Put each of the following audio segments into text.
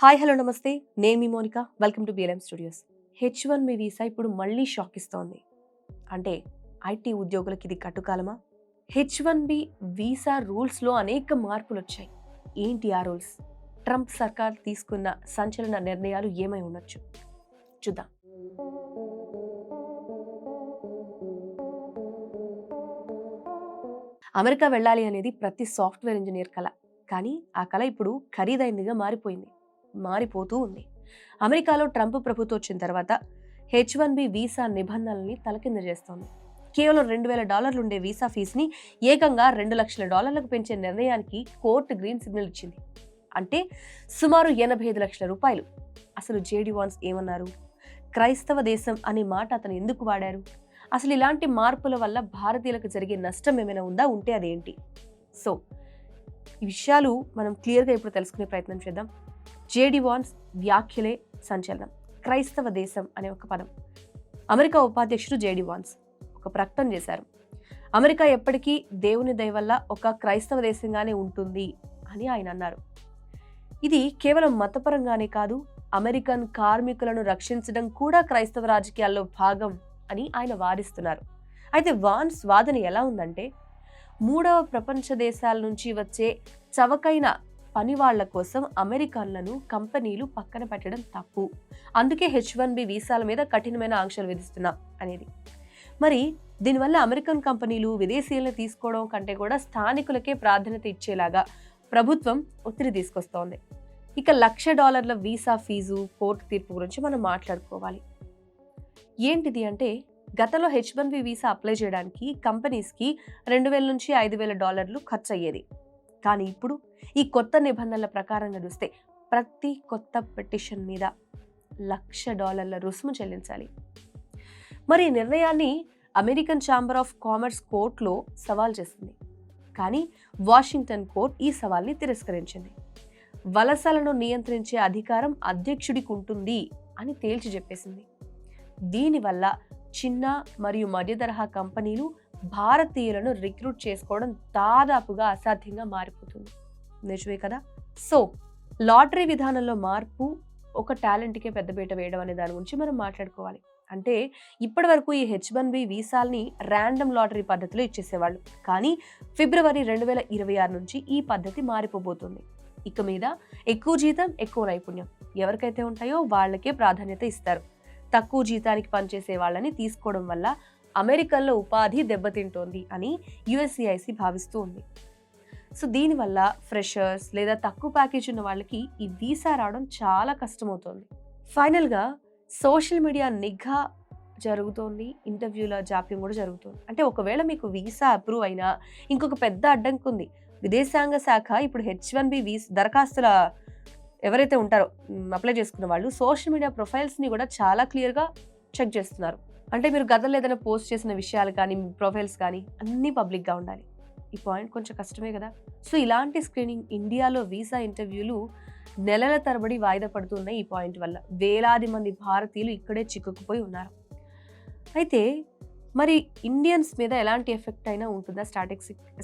Hi hello నమస్తే, నేను మీ Monika. Welcome to BLM studios. H1B visa ఇప్పుడు మళ్ళీ షాక్ ఇస్తోంది. అంటే ఐటీ ఉద్యోగులకి ఇది కట్టుకాలమా? H1B వీసా రూల్స్లో అనేక మార్పులు వచ్చాయి. ఏంటి ఆ రూల్స్? ట్రంప్ సర్కార్ తీసుకున్న సంచలన నిర్ణయాలు ఏమై ఉండొచ్చు చూద్దాం. అమెరికా వెళ్ళాలి అనేది ప్రతి సాఫ్ట్వేర్ ఇంజనీర్ కల. కానీ ఆ కల ఇప్పుడు ఖరీదైందిగా మారిపోతూ ఉంది. అమెరికాలో ట్రంప్ ప్రభుత్వం వచ్చిన తర్వాత H1B వీసా నిబంధనల్ని తలకింద చేస్తోంది. కేవలం $2,000 ఉండే వీసా ఫీజుని ఏకంగా $2,00,000 పెంచే నిర్ణయానికి కోర్టు గ్రీన్ సిగ్నల్ ఇచ్చింది. అంటే సుమారు $85 లక్షల. అసలు జేడీ వాన్స్ ఏమన్నారు? క్రైస్తవ దేశం అనే మాట అతను ఎందుకు వాడారు? అసలు ఇలాంటి మార్పుల వల్ల భారతీయులకు జరిగే నష్టం ఏమైనా ఉందా? ఉంటే అదేంటి? సో ఈ విషయాలు మనం క్లియర్గా ఇప్పుడు తెలుసుకునే ప్రయత్నం చేద్దాం. జేడీ వాన్స్ వ్యాఖ్యలే సంచలనం. క్రైస్తవ దేశం అనే ఒక పదం. అమెరికా ఉపాధ్యక్షుడు జేడీ వాన్స్ ఒక ప్రకటన చేశారు. అమెరికా ఎప్పటికీ దేవుని దయ వల్ల ఒక క్రైస్తవ దేశంగానే ఉంటుంది అని ఆయన అన్నారు. ఇది కేవలం మతపరంగానే కాదు, అమెరికన్ కార్మికులను రక్షించడం కూడా క్రైస్తవ రాజకీయాల్లో భాగం అని ఆయన వాదిస్తున్నారు. అయితే వాన్స్ వాదన ఎలా ఉందంటే, మూడవ ప్రపంచ దేశాల నుంచి వచ్చే చవకైన పని వాళ్ల కోసం అమెరికన్లను కంపెనీలు పక్కన పెట్టడం తప్పు, అందుకే H1B వీసాల మీద కఠినమైన ఆంక్షలు విధిస్తున్నాం అనేది. మరి దీనివల్ల అమెరికన్ కంపెనీలు విదేశీయులను తీసుకోవడం కంటే కూడా స్థానికులకే ప్రాధాన్యత ఇచ్చేలాగా ప్రభుత్వం ఒత్తిడి తీసుకొస్తోంది. ఇక $1,00,000 వీసా ఫీజు కోర్టు తీర్పు గురించి మనం మాట్లాడుకోవాలి. ఏంటిది అంటే, గతంలో H1B వీసా అప్లై చేయడానికి కంపెనీస్కి $2,000 నుంచి $5,000 ఖర్చు అయ్యేది. కానీ ఇప్పుడు ఈ కొత్త నిబంధనల ప్రకారంగా చూస్తే ప్రతి కొత్త పిటిషన్ మీద $1,00,000 రుసుము చెల్లించాలి. మరి ఈ నిర్ణయాన్ని అమెరికన్ ఛాంబర్ ఆఫ్ కామర్స్ కోర్టులో సవాల్ చేసింది. కానీ వాషింగ్టన్ కోర్టు ఈ సవాల్ని తిరస్కరించింది. వలసలను నియంత్రించే అధికారం అధ్యక్షుడికి ఉంటుంది అని తేల్చి చెప్పేసింది. దీనివల్ల చిన్న మరియు మధ్య తరహా కంపెనీలు భారతీయులను రిక్రూట్ చేసుకోవడం దాదాపుగా అసాధ్యంగా మారిపోతుంది. నిజమే కదా? సో లాటరీ విధానంలో మార్పు ఒక టాలెంట్కే పెద్దపీట వేయడం అనే దాని గురించి మనం మాట్లాడుకోవాలి. అంటే ఇప్పటి వరకు ఈ H1B వీసాల్ని ర్యాండమ్ లాటరీ పద్ధతిలో ఇచ్చేసేవాళ్ళు. కానీ ఫిబ్రవరి 2026 నుంచి ఈ పద్ధతి మారిపోబోతుంది. ఇక మీద ఎక్కువ జీతం, ఎక్కువ నైపుణ్యం ఎవరికైతే ఉంటాయో వాళ్ళకే ప్రాధాన్యత ఇస్తారు. తక్కువ జీతానికి పనిచేసే వాళ్ళని తీసుకోవడం వల్ల అమెరికన్లో ఉపాధి దెబ్బతింటోంది అని USCIS భావిస్తూ ఉంది. సో దీనివల్ల ఫ్రెషర్స్ లేదా తక్కువ ప్యాకేజ్ ఉన్న వాళ్ళకి ఈ వీసా రావడం చాలా కష్టమవుతోంది. ఫైనల్గా సోషల్ మీడియా నిఘా జరుగుతోంది, ఇంటర్వ్యూల జాప్యం కూడా జరుగుతుంది. అంటే ఒకవేళ మీకు వీసా అప్రూవ్ అయినా ఇంకొక పెద్ద అడ్డంకి ఉంది. విదేశాంగ శాఖ ఇప్పుడు H1B వీసా దరఖాస్తుల ఎవరైతే ఉంటారో అప్లై చేసుకున్న వాళ్ళు సోషల్ మీడియా ప్రొఫైల్స్ని కూడా చాలా క్లియర్గా చెక్ చేస్తున్నారు. అంటే మీరు గతంలో ఏదైనా పోస్ట్ చేసిన విషయాలు కానీ ప్రొఫైల్స్ కానీ అన్నీ పబ్లిక్గా ఉండాలి. ఈ పాయింట్ కొంచెం కష్టమే కదా. సో ఇలాంటి స్క్రీనింగ్ ఇండియాలో వీసా ఇంటర్వ్యూలు నెలల తరబడి వాయిదా పడుతున్నాయి. ఈ పాయింట్ వల్ల వేలాది మంది భారతీయులు ఇక్కడే చిక్కుకుపోయి ఉన్నారు. అయితే మరి ఇండియన్స్ మీద ఎలాంటి ఎఫెక్ట్ అయినా ఉంటుందా?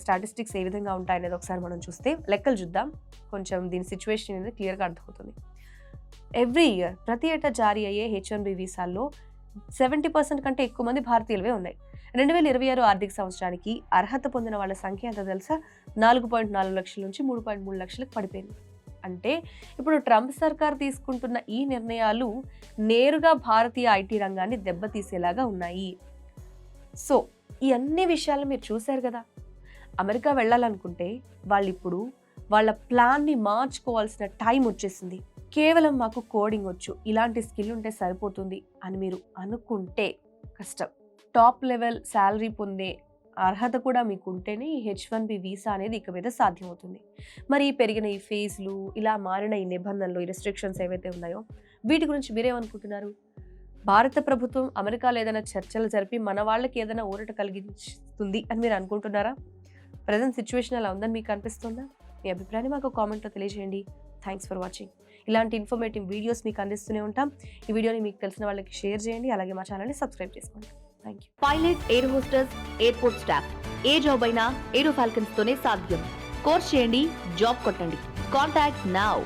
స్టాటిస్టిక్స్ ఏ విధంగా ఉంటాయనేది ఒకసారి మనం చూస్తే లెక్కలు చూద్దాం. కొంచెం దీని సిచ్యువేషన్ అనేది క్లియర్గా అర్థమవుతుంది. ఎవ్రీ ఇయర్ ప్రతి ఏటా జారీ అయ్యే H1B వీసాల్లో 70% కంటే ఎక్కువ మంది భారతీయులవే ఉన్నాయి. 2026 ఆర్థిక సంవత్సరానికి అర్హత పొందిన వాళ్ళ సంఖ్య ఎంత తెలుసా? 4.4 లక్షల నుంచి 3.3 లక్షలకు పడిపోయింది. అంటే ఇప్పుడు ట్రంప్ సర్కార్ తీసుకుంటున్న ఈ నిర్ణయాలు నేరుగా భారతీయ ఐటీ రంగాన్ని దెబ్బతీసేలాగా ఉన్నాయి. సో ఈ అన్ని విషయాలు మీరు చూశారు కదా. అమెరికా వెళ్ళాలనుకుంటే వాళ్ళు ఇప్పుడు వాళ్ళ ప్లాన్ని మార్చుకోవాల్సిన టైం వచ్చేసింది. కేవలం మాకు కోడింగ్ వచ్చు, ఇలాంటి స్కిల్ ఉంటే సరిపోతుంది అని మీరు అనుకుంటే కష్టం. టాప్ లెవెల్ శాలరీ పొందే అర్హత కూడా మీకు ఉంటేనే ఈ H1B వీసా అనేది ఇక మీద సాధ్యమవుతుంది. మరి పెరిగిన ఈ ఫీజులు, ఇలా మారిన ఈ నిబంధనలు, ఈ రెస్ట్రిక్షన్స్ ఏవైతే ఉన్నాయో వీటి గురించి మీరేమనుకుంటున్నారు? భారత ప్రభుత్వం అమెరికాలో ఏదైనా చర్చలు జరిపి మన వాళ్ళకి ఏదైనా ఊరట కలిగిస్తుంది అని మీరు అనుకుంటున్నారా? ప్రజెంట్ సిచ్యువేషన్ అలా ఉందని మీకు అనిపిస్తుందా? మీ అభిప్రాయాన్ని మాకు కామెంట్లో తెలియజేయండి. Thanks for watching. ఇలాంటి ఇన్ఫర్మేటివ్ వీడియోస్ మీకు అందిస్తూనే ఉంటాం. ఈ వీడియోని మీకు తెలిసిన వాళ్ళకి షేర్ చేయండి. అలాగే మా ఛానల్ని సబ్స్క్రైబ్ చేసుకోండి. Thank you. Pilot, air hostess, airport staff A job అయినా ఏరో ఫాల్కన్స్ తోనే సాధ్యం. కోర్స్ చేయండి, జాబ్ కొట్టండి. Contact now.